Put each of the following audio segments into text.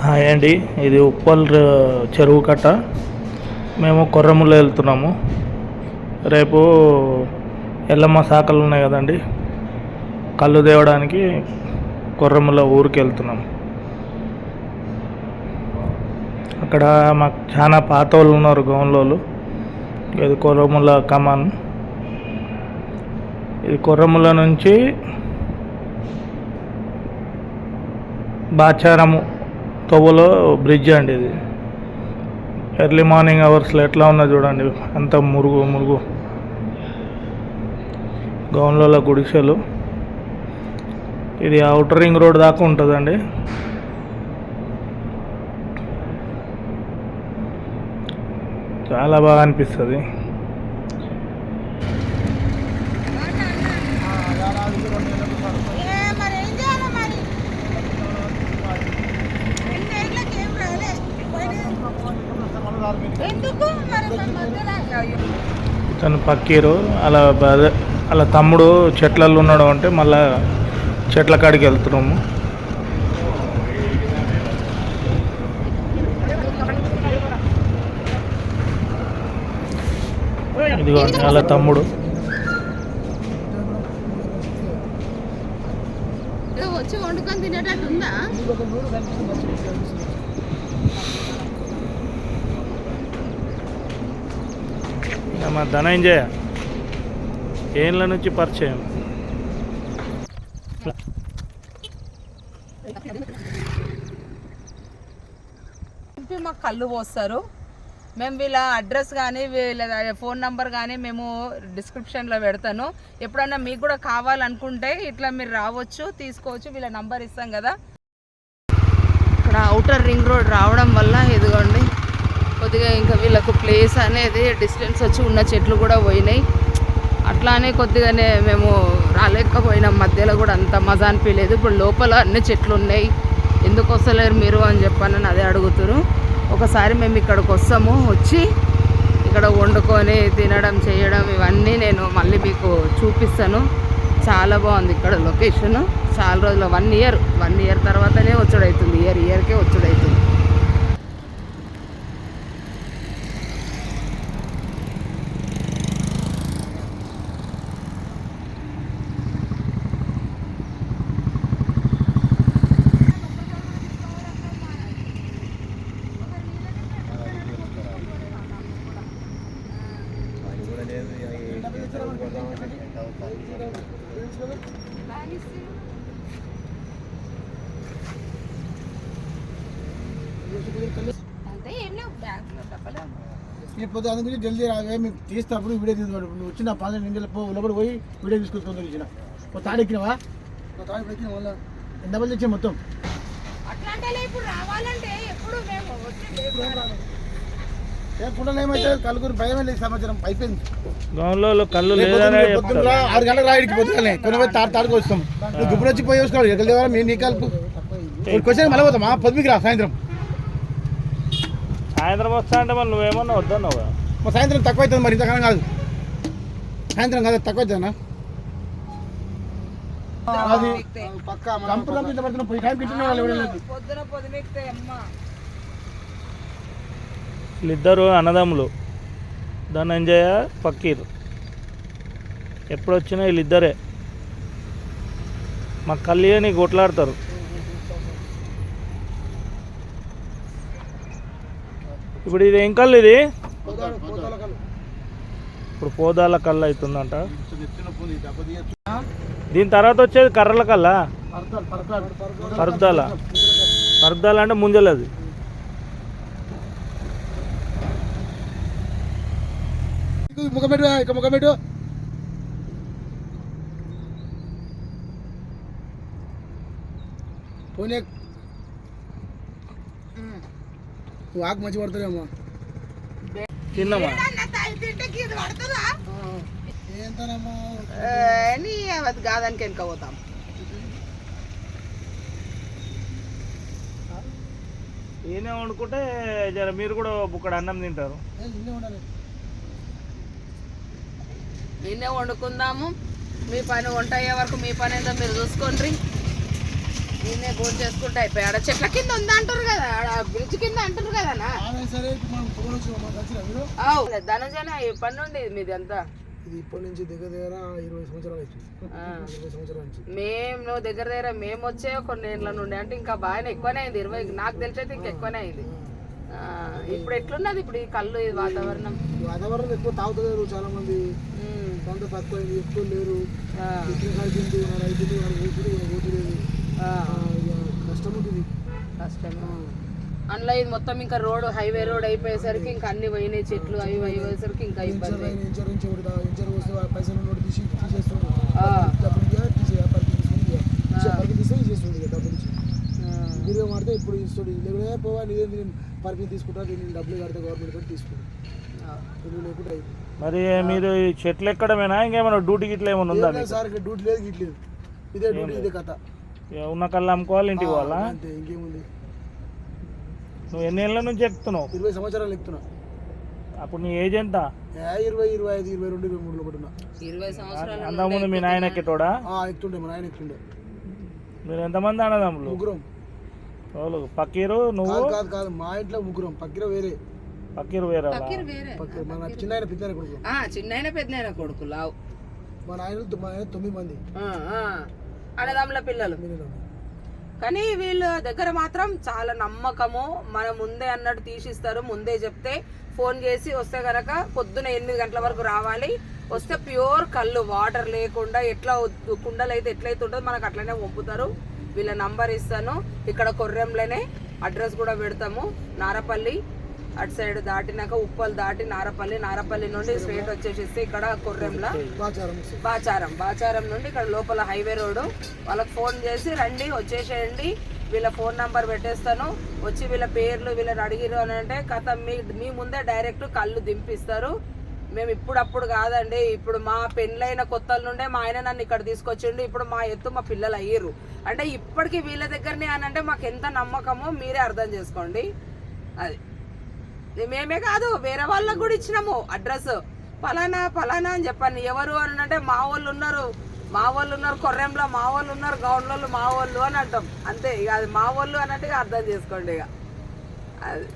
Hi అండి, ఇది ఉప్పల్ చెరువు కట్ట. మేము కొర్రముల్లో వెళ్తున్నాము. రేపు ఎల్లమ్మ శాఖలు ఉన్నాయి కదండి, కళ్ళు తేవడానికి కొర్రముల ఊరికి వెళ్తున్నాం. అక్కడ మాకు చాలా పాత వాళ్ళు ఉన్నారు, గౌన్లోళ్ళు. ఇది కొర్రముల కమాన్. ఇది కొర్రముల నుంచి బాచారము తొవ్వలో బ్రిడ్జ్ అండి. ఇది ఎర్లీ మార్నింగ్ అవర్స్లో ఎట్లా ఉన్నా చూడండి, అంత మురుగు గౌన్లలో గుడిసెలు. ఇది అవుటర్ రింగ్ రోడ్ దాకా ఉంటుందండి. చాలా బాగా అనిపిస్తుంది. తను పక్కీరు అలా తమ్ముడు చెట్లలో ఉన్నాడు అంటే మళ్ళా చెట్ల కాడికి వెళ్తున్నాము. ఇదిగోండి అలా తమ్ముడు. వచ్చి వండుకొని తినేటట్టు ఉందా? మా ధనంజయ ఏళ్ళ నుంచి పరిచయం. మాకు కళ్ళు పోస్తారు. మేము వీళ్ళ అడ్రస్ కానీ వీళ్ళ ఫోన్ నెంబర్ కానీ మేము డిస్క్రిప్షన్లో పెడతాను. ఎప్పుడన్నా మీకు కూడా కావాలనుకుంటే ఇట్లా మీరు రావచ్చు, తీసుకోవచ్చు. వీళ్ళ నంబర్ ఇస్తాం కదా. ఇక్కడ అవుటర్ రింగ్ రోడ్ రావడం వల్ల ఇదిగోండి కొద్దిగా ఇంకా వీళ్ళకు ప్లేస్ అనేది డిస్టెన్స్ వచ్చి ఉన్న చెట్లు కూడా పోయినాయి. అట్లానే కొద్దిగానే మేము రాలేకపోయినాం. మధ్యలో కూడా అంత మజా అనిపించలేదు. ఇప్పుడు లోపల అన్ని చెట్లు ఉన్నాయి, ఎందుకు వస్తలేరు మీరు అని చెప్పానని అదే అడుగుతారు. ఒకసారి మేము ఇక్కడికి వస్తాము, వచ్చి ఇక్కడ వండుకొని తినడం చేయడం ఇవన్నీ నేను మళ్ళీ మీకు చూపిస్తాను. చాలా బాగుంది ఇక్కడ లొకేషను. చాలా రోజులు 1 ఇయర్ తర్వాతనే వచ్చుడవుతుంది. ఇయర్కే వచ్చుడవుతుంది. ఇప్పుడు దాని గురించి జల్దీ రావే, మేము తీసినప్పుడు వీడియో తీసుకోండి. నువ్వు వచ్చిన 15 నిమిషాలు లోపల పోయి వీడియో తీసుకొచ్చుకుంటూ ఇచ్చిన తాడు ఎక్కినవా? తాడు ఎక్కిన వల్ల ఎంత మంది వచ్చాయి మొత్తం? ఏమైతే కలుగురు భయం లేదు. సమాచారం అయిపోయింది. కళ్ళు 6 గంటలకు రాయడికి పోతున్నాయి. కొన్ని తాడుకు వస్తాం. నువ్వు గుప్పుడు వచ్చి పోయి వేసుకోవాలి. ఎక్కడ దేవాలా మేము నీ కలుపు క్వశ్చన్ మళ్ళీ పోతామా? 10కి రా. సాయంత్రం వస్తా అంటే మరి నువ్వేమన్నా వద్దన్నావు. మా సాయంత్రం తక్కువ అవుతుంది. మరి ఇంతకాలం కాదు, సాయంత్రం కాదు తక్కువ అవుతుందా? వీళ్ళిద్దరు అన్నదమ్ములు, ధనంజయ ఫకీర్. ఎప్పుడు వచ్చినా వీళ్ళిద్దరే మా కళ్యాణి కొట్లాడతారు. ఇప్పుడు ఇది ఏం కళ్ళు? ఇది ఇప్పుడు పోదాల కళ్ళు అవుతుందంట. దీని తర్వాత వచ్చేది కర్రల కల్లా, పరుద్దాల అంటే ముంజలది. ముఖమెట్టు పోనీ ఆకు మంచి పడుతుందేమో. తిన్నామా? కాదానికి వెనక పోతాం. ఏనే వండుకుంటే జర మీరు కూడా బుక్కడ అన్నం తింటారు. నిన్నే వండుకుందాము. మీ పని వంట అయ్యే వరకు మీ పని ఏందో మీరు చూసుకోండి. నేనే బోట్ చేసుకుంటే అయిపోయి ఆడ చెట్ల కింద ఉందా అంటారు కదా, ఆడ బ్రిడ్జ్ కింద అంటారు కదా సరే మనం కలిసినా మీరు ధనజన ఎప్పటి నుండి మీది అంతా? ఇది ఇప్పటి నుంచి దగ్గర 20 సంవత్సరాలు అవుతుంది. 20 సంవత్సరాల నుంచి మేము దగ్గర మేము వచ్చే కొన్ని ఏళ్ళ నుండి, అంటే ఇంకా బాగానే ఎక్కువనే అయింది. 20 నాకు తెలిసి అయితే ఇంకా ఎక్కువనే అయింది. ఇప్పుడు ఎట్లున్నది ఇప్పుడు ఈ కళ్ళు ఈ వాతావరణం? ఎక్కువ తాగుతలేరు చాలా మంది, పంట తక్కువ ఎక్కువ లేరు, కష్టం ఉంటుంది. కష్టము అందులో ఇది మొత్తం ఇంకా రోడ్ హైవే రోడ్ అయిపోయేసరికి ఇంకా అన్ని పోయినాయి, చెట్లు అవి అయిపోయేసరికి ఇంకా ఇబ్బంది. పైసలు తీసేస్తుంది డబ్బులు మాడితే ఇప్పుడు ఇస్తుంది. లేకపోతే పోవా నీదే పర్మిషన్ తీసుకుంటా, నేను డబ్బులు కడితే గవర్నమెంట్ కూడా తీసుకుంటాను లేకుండా. మరి మీరు ఈ చెట్లు ఎక్కడమేనా ఇంకేమైనా డ్యూటీకి ఇట్లా ఏమైనా ఉందా? సార్ డ్యూటీ లేదు గిట్లేదు, ఇదే డ్యూటీ ఇదే కథ. ఉన్న కళ్ళు అమ్ముకోవాలి, ఇంటికి పోవాలా? అంతే, ఇంకేముంది. నువ్వు ఎన్ని ఏళ్ళ నుంచి ఎక్కుతున్నావు? 20 సంవత్సరాలు ఎక్కుతున్నా. అప్పుడు నీ ఏజ్ ఎంత? 20, 25, 22, 23 పడున్నా. 20 సంవత్సరాలు. అంతకుముందు మీ నాయన ఎక్కేటోడా? ఎక్కుతుండే, మా నాయన ఎక్కుతుండే. మీరు ఎంతమంది అన్నదమ్ములు? ముగ్గురం. పక్కీరు నువ్వు? కాదు మా ఇంట్లో ముగ్గురం, పక్కీర వేరే. పక్కీరు వేరే? చిన్న పెద్ద కొడుకు. చిన్న పెద్ద కొడుకు లావు. మా నాయన 9 మంది అన్నదమ్ముల పిల్లలు. కానీ వీళ్ళ దగ్గర మాత్రం చాలా నమ్మకము. మనం ముందే అన్నట్టు తీసిస్తారు, ముందే చెప్తే ఫోన్ చేసి వస్తే కనుక పొద్దున 8 గంటల వరకు రావాలి. వస్తే ప్యూర్ కళ్ళు, వాటర్ లేకుండా ఎట్లా కుండలు అయితే ఎట్లయితే ఉంటుందో మనకు అట్లనే పంపుతారు. వీళ్ళ నంబర్ ఇస్తాను, ఇక్కడ కొర్రెంలోనే అడ్రస్ కూడా పెడతాము. నారపల్లి అటు సైడ్ దాటినాక ఉప్పల్ దాటి నారపల్లి నుండి స్ట్రైట్ వచ్చేసేస్తే ఇక్కడ కొర్రెంలా బాచారం నుండి ఇక్కడ లోపల హైవే రోడ్డు. వాళ్ళకి ఫోన్ చేసి రండి, వచ్చేసేయండి, వీళ్ళ ఫోన్ నంబర్ పెట్టేస్తాను. వచ్చి వీళ్ళ పేర్లు వీళ్ళని అడిగిరు అని అంటే కథ మీ ముందే డైరెక్ట్ కళ్ళు దింపిస్తారు. మేము ఇప్పుడప్పుడు కాదండి, ఇప్పుడు మా పెళ్ళైన కొత్తల నుండే మా ఆయన నన్ను ఇక్కడ తీసుకొచ్చిండు. ఇప్పుడు మా ఎత్తు మా పిల్లలు అయ్యారు అంటే ఇప్పటికీ వీళ్ళ దగ్గరనే అని అంటే మాకు ఎంత నమ్మకమో మీరే అర్థం చేసుకోండి. అది మేమే కాదు, వేరే వాళ్ళకు కూడా ఇచ్చినాము అడ్రస్. ఫలానా అని చెప్పాను. ఎవరు అని అంటే మా వాళ్ళు ఉన్నారు కొర్రెంలో, మా వాళ్ళు ఉన్నారు గౌండ్లలో, మా వాళ్ళు అని అంటాం అంతే. ఇక అది మా వాళ్ళు అన్నట్టుగా అర్థం చేసుకోండి. ఇక అది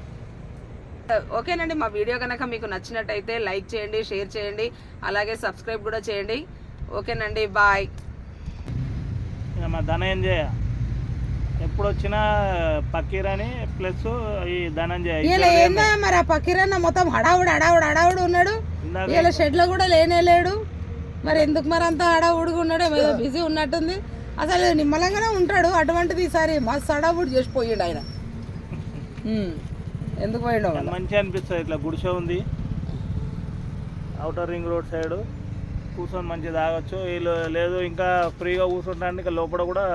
ఓకేనండి. మా వీడియో కనుక మీకు నచ్చినట్టయితే లైక్ చేయండి, షేర్ చేయండి, అలాగే సబ్స్క్రైబ్ కూడా చేయండి. ఓకేనండి, బాయ్. మా ధనంజయ ఎప్పుడు వచ్చినా పక్కీరని ప్లస్ ఈ ధనంజయ మరి ఆ పక్కీరన్న మొత్తం హడావుడు ఉన్నాడు. ఇలా షెడ్ లో కూడా లేడు. మరి ఎందుకు మరి అంత హడావుడిగా ఉన్నాడు? ఏదో బిజీ ఉన్నట్టుంది. అసలు నిమ్మలంగానే ఉంటాడు. అటువంటిది ఈసారి మస్తు హడావుడి చేసిపోయాడు ఆయన. ఎందుకు పోయాడు? మంచిగా అనిపిస్తుంది. ఇట్లా గుడిసె ఉంది, అవుటర్ రింగ్ రోడ్ సైడ్, కూర్చొని మంచిగా తాగొచ్చు. వీళ్ళు లేదు ఇంకా ఫ్రీగా కూర్చుంటాను. ఇంకా లోపల కూడా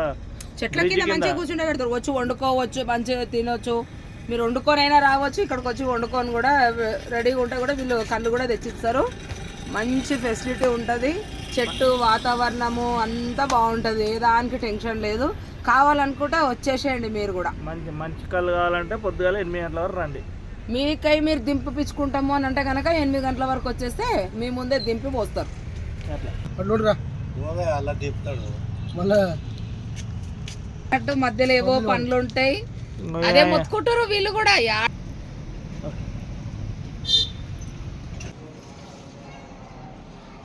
చెట్ల కింద మంచిగా కూర్చుంటే పెడతారు. వచ్చి వండుకోవచ్చు, మంచిగా తినొచ్చు. మీరు వండుకొని అయినా రావచ్చు, ఇక్కడికి వచ్చి వండుకొని కూడా రెడీగా ఉంటే కూడా వీళ్ళు కళ్ళు కూడా తెచ్చిస్తారు. మంచి ఫెసిలిటీ ఉంటుంది. చెట్టు వాతావరణము అంతా బాగుంటుంది, ఏ దానికి టెన్షన్ లేదు. కావాలనుకుంటే వచ్చేసేయండి మీరు కూడా. మంచి కళ్ళు కావాలంటే పొద్దుగాల 8 గంటల వరకు రండి. మీకై మీరు దింపించుకుంటాము అని అంటే కనుక 8 గంటల వరకు వచ్చేస్తే మీ ముందే దింపి పోస్తారు. అట్టు మధ్యలో ఏవో పనులు ఉంటాయి, అదే మొత్తుకుంటారు వీళ్ళు కూడా.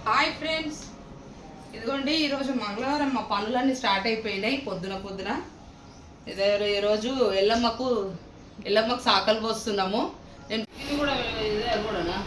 హాయ్ ఫ్రెండ్స్, ఇదిగోండి ఈరోజు మంగళవారం మా పనులన్నీ స్టార్ట్ అయిపోయినాయి. పొద్దున ఇదే ఈరోజు ఎల్లమ్మకు సాకలు పోస్తున్నాము. నేను ఇది కూడా ఇదే కూడానా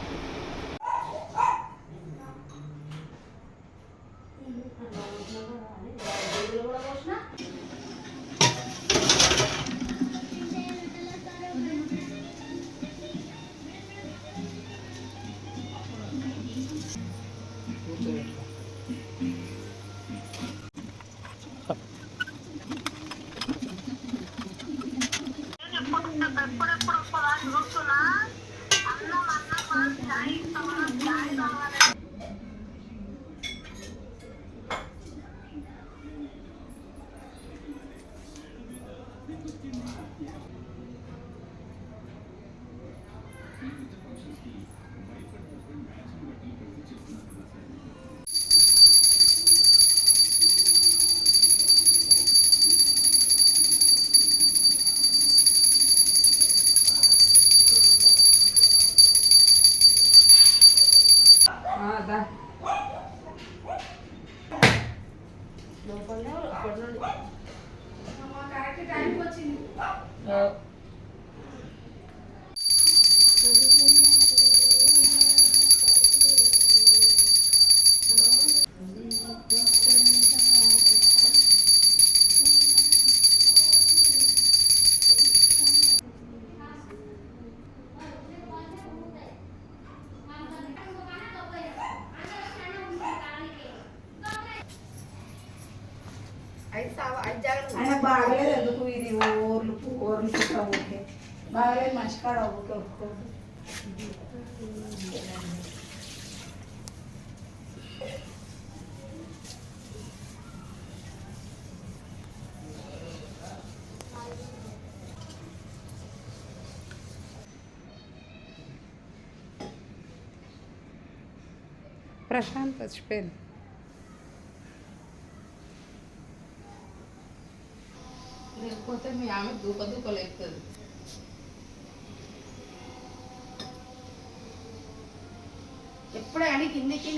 ఆయన బాగలేదు ఎందుకు ఇది ఓర్లు ఊరికే బాగలేదు మనిషి కాడ ఊరికే ప్రశాంత్ చచ్చిపోయింది. లేకపోతే మీ ఆమె దూపలేపుతుంది. ఎప్పుడే అని కిందికి